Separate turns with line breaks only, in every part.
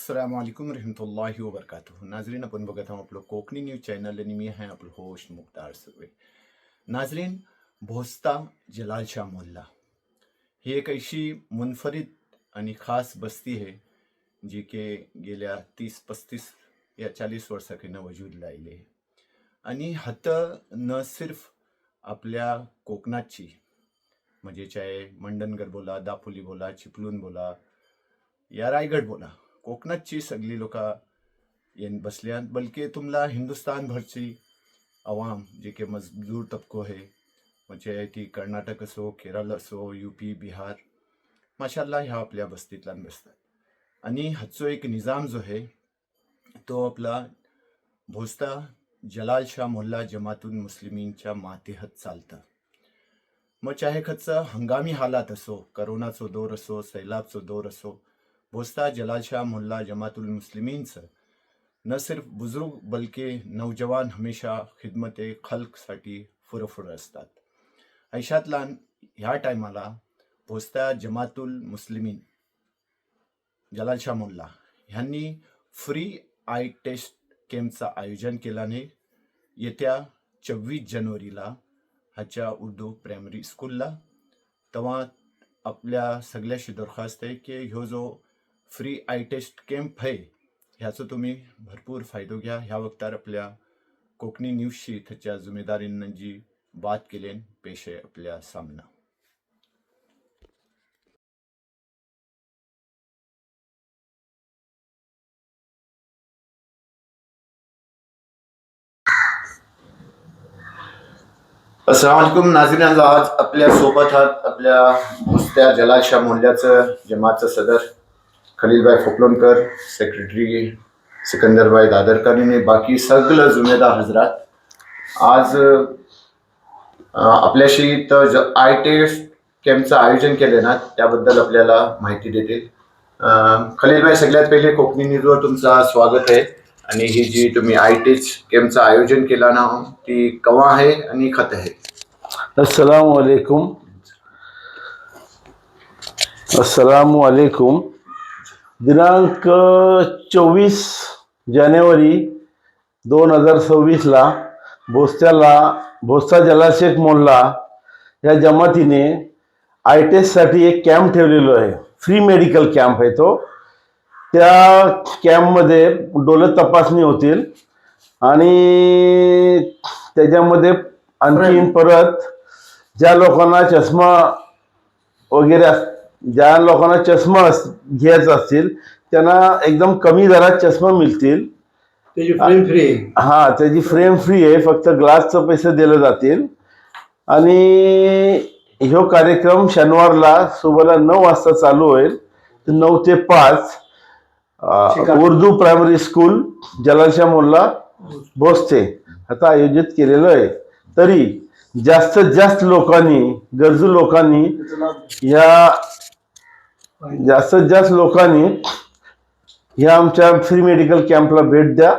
अस्सलामुअलैकुम रहमतुल्लाहि व बरकातुहू। नाजरीन, अपन बघत आहोत आपलं कोकणी न्यूज चॅनल आणि मी आहे आपलं होस्ट मुख्तार सुर्वे। नाजरीन, भोस्ता जलाल शाह मोहल्ला ही एक अशी मुनफरिद आणि खास बस्ती आहे जी की गेल्या 30-35 या 40 वर्षाकडनं वजूदला आली आहे आणि हातं न सिर्फ आपल्या कोकणाची म्हणजे चाहे मंडनगड बोला, दापोली बोला, चिपळूण बोला या रायगड बोला, कोकणाची सगळी लोक येऊन बसल्यात, बल्कि तुमला हिंदुस्तान भरची आवाम जे की मजदूर तबको आहे म्हणजे ती कर्नाटक असो, केरळ असो, यूपी, बिहार, माशाल्लाह ह्या आपल्या बस्तीतला बसतात आणि हाचो एक निजाम जो आहे तो आपला भोस्ता जलाल शाह मोहल्ला जमातुल मुस्लिमीनच्या मातेहत चालतं। मग चाहे खचं हंगामी हालात असो, करोनाचो दौर असो, सैलाबचो दौर असो, भोस्ता जलाल शाह मोहल्ला जमातुल मुस्लिमीनचं न सिर्फ बुजुर्ग बल्कि नौजवान हमेशा खिदमत खल्कसाठी फुरफुर असतात। ऐशातला ह्या टायमाला भोस्ता जमातुल मुस्लिमीन जलाल शाह मोहल्ला ह्यांनी फ्री आय टेस्ट कॅम्पचं आयोजन केल्याने येत्या 24 जानेवारीला ह्याच्या उर्दू प्रायमरी स्कूलला तेव्हा आपल्या सगळ्याशी दरखास्त आहे की ह्यो जो फ्री आय टेस्ट कॅम्प आहे ह्याचा तुम्ही भरपूर फायदो घ्या। ह्या वक्तार आपल्या कोकणी न्यूजशी त्याच्या जिम्मेदारीनं जी बात केली पेश आहे आपल्या सामना। अस्सलाम वालेकुम नाज़रीन, आज आपल्या सोबत आहात आपल्या भोस्ता जलाल शाह मोहल्ल्याचं जमातचं सदर खलीलभाई फोकलोनकर, सेक्रेटरी सिकंदरभाई दादरकर आणि बाकी सगळं जुमेदार हजरात। आज आपल्याशी तर आय टेस्ट कॅम्पचं आयोजन केले ना त्याबद्दल आपल्याला माहिती देतील खलीलभाई। सगळ्यात पहिले कोकणी न्यूजवर तुमचं स्वागत आहे आणि ही जी तुम्ही आय टेस्ट कॅम्पचं आयोजन केला ना ती कवा आहे आणि खत आहे?
अस्सलामुअलैकुम। दिनांक 24 जानेवारी 2026ला भोस्ता जलाल शेख मोहल्ला या जमातीने आय टेस्टसाठी एक कॅम्प ठेवलेलो आहे। फ्री मेडिकल कॅम्प आहे तो। त्या कॅम्पमध्ये डोळे तपासणी होतील आणि त्याच्यामध्ये आणखीन परत ज्या लोकांना चष्मा वगैरे ज्या लोकांना चष्मा घ्यायचा असतील त्यांना एकदम कमी दरात चष्मा मिळतील।
त्याची फ्रेम फ्री आहे।
हा, त्याची फ्रेम फ्री आहे, फक्त ग्लासचे पैसे दिले जातील। आणि ह्यो कार्यक्रम शनिवारला सुबह 9 वाजता चालू होईल, 9 ते 5 उर्दू प्रायमरी स्कूल जलाल शाह मोहल्ला भोस्ते आता आयोजित केलेलं आहे। तरी जास्तीत जास्त लोकांनी, गरजू लोकांनी ह्या आमच्या फ्री मेडिकल कॅम्पला भेट द्या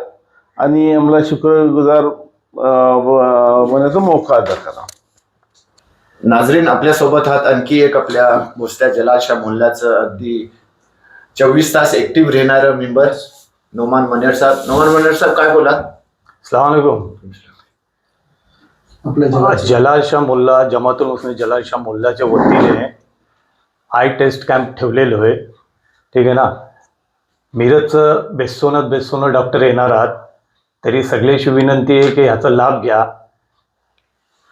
आणि आम्हाला शुक्रगुजार होण्याचा मौका अदा करा।
नाजरीन, आपल्या सोबत आहात आणखी एक आपल्या भोस्ता जलाल शाह मोहल्ल्याचं अगदी 24 तास ऍक्टिव्ह राहणारं मेंबर नोमान मनेर साहब। नोमान मनेर साहब, काय बोला?
अस्सलाम वालेकुम।
आपल्या
जलाल शाह मोहल्ला जमातुल मुस्लिमीन जलाल शाह मोहल्ल्याच्या वतीने आय टेस्ट कॅम्प ठेवलेलो आहे, ठीक आहे ना। मिरजचं बेसोनं डॉक्टर येणार आहात, तरी सगळ्याशी विनंती आहे की ह्याचा लाभ घ्या।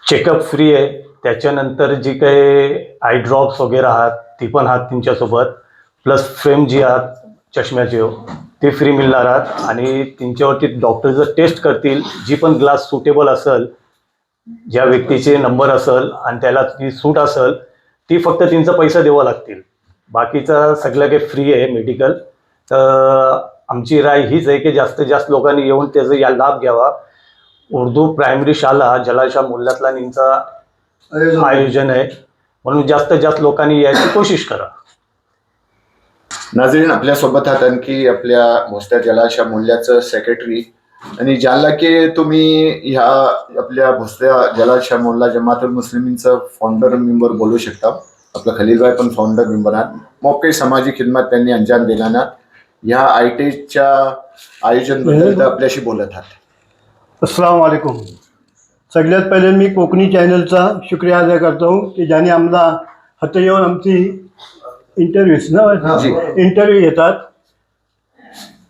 चेकअप फ्री आहे, त्याच्यानंतर जी काही आय ड्रॉप्स वगैरे आहात ती पण आहात तुमच्यासोबत, प्लस फ्रेम जी आहात चष्म्याचे ते फ्री मिळणार आहात आणि त्यांच्यावरती डॉक्टर जर टेस्ट करतील, जी पण ग्लास सुटेबल असेल, ज्या व्यक्तीचे नंबर असेल आणि त्याला ती सूट असेल ती फक्त त्यांचा पैसा द्यावा लागतील, बाकीचं सगळं काही फ्री आहे मेडिकल। तर आमची राय हीच आहे की जास्तीत जास्त लोकांनी येऊन त्याचा या लाभ घ्यावा। उर्दू प्रायमरी शाळा जलाल शाह मोहल्ल्यातला यांचा आयोजन आहे, म्हणून जास्तीत जास्त लोकांनी यायची कोशिश करा।
नाजरीन, आपल्या सोबत आहात आणखी आपल्या भोस्ता जलाल शाह मोहल्ल्याचं सेक्रेटरी आणि ज्याला की तुम्ही ह्या आपल्या भोस्ता जलाल शाह मोहल्ला जमातुल मुस्लिमीनचं फाउंडर मेंबर बोलू शकता। आपला खलीलभाई पण फाउंडर मेंबर आहात। मौके समाजी खिदमत त्यांनी अंजाम दिला ना या आय टेस्टच्या आयोजनबद्दल आपल्याशी बोलत आहात.
अस्सलाम वालेकुम. सगळ्यात पहिले मी कोकणी चॅनलचा शुक्रिया अदा करतो की ज्याने आम्हाला हात येऊन आमची इंटरव्ह्यू घेतात.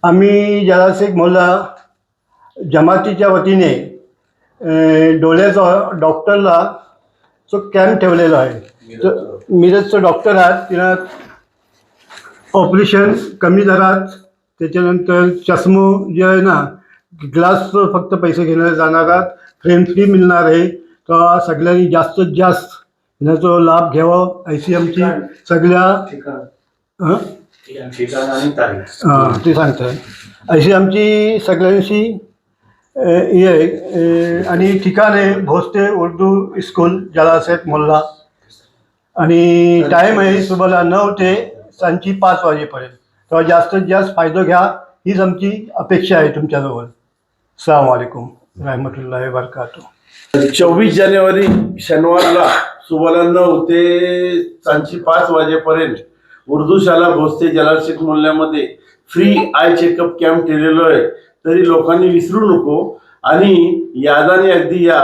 आम्ही जलाशेख मोल्ला जमातीच्या वतीने डोळ्याचा डॉक्टरला जो कॅम्प ठेवलेला आहे. तर मिरजचं डॉक्टर आहेत, तिला ऑपरेशन कमी दरात, त्याच्यानंतर चष्मो जे आहे ना ग्लासचं फक्त पैसे घेण्यात जाणार आहेत, फ्रेम फ्री मिळणार आहे. तर सगळ्यांनी जास्तीत जास्त ह्याचा लाभ घ्यावा अशी आमची सगळ्या हां ते सांगताय अशी आमची सगळ्यांशी हे आहे. आणि ठिकाण आहे भोसले उर्दू स्कूल जलाशेख मोल्ला आणि टाईम आहे सुबहाला 9 ते सांची 5 वाजेपर्यंत. तेव्हा जास्तीत जास्त फायदा घ्या हीच आमची अपेक्षा आहे तुमच्याजवळ. अस्सलाम वालेकुम रहमतुल्लाहि व बरकातुहू.
24 जानेवारी शनिवारला सुबहाला 9 ते सांची 5 वाजेपर्यंत उर्दू शाला भोसले जलाशेख मोल्ल्यामध्ये फ्री आय चेकअप कॅम्प ठेवलेलो आहे. तरी लोकांनी विसरू नको आणि यादाने अगदी या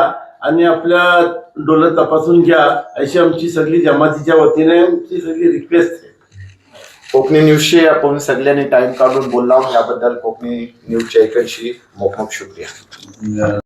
आणि आपल्या डोळं तपासून घ्या अशी आमची सगळी जमातीच्या वतीने आमची सगळी रिक्वेस्ट आहे.
कोकणी न्यूजशी आपण सगळ्यांनी टाइम काढून बोलला याबद्दल कोकणी न्यूजच्या इकडची मोठमोठ शुक्रिया.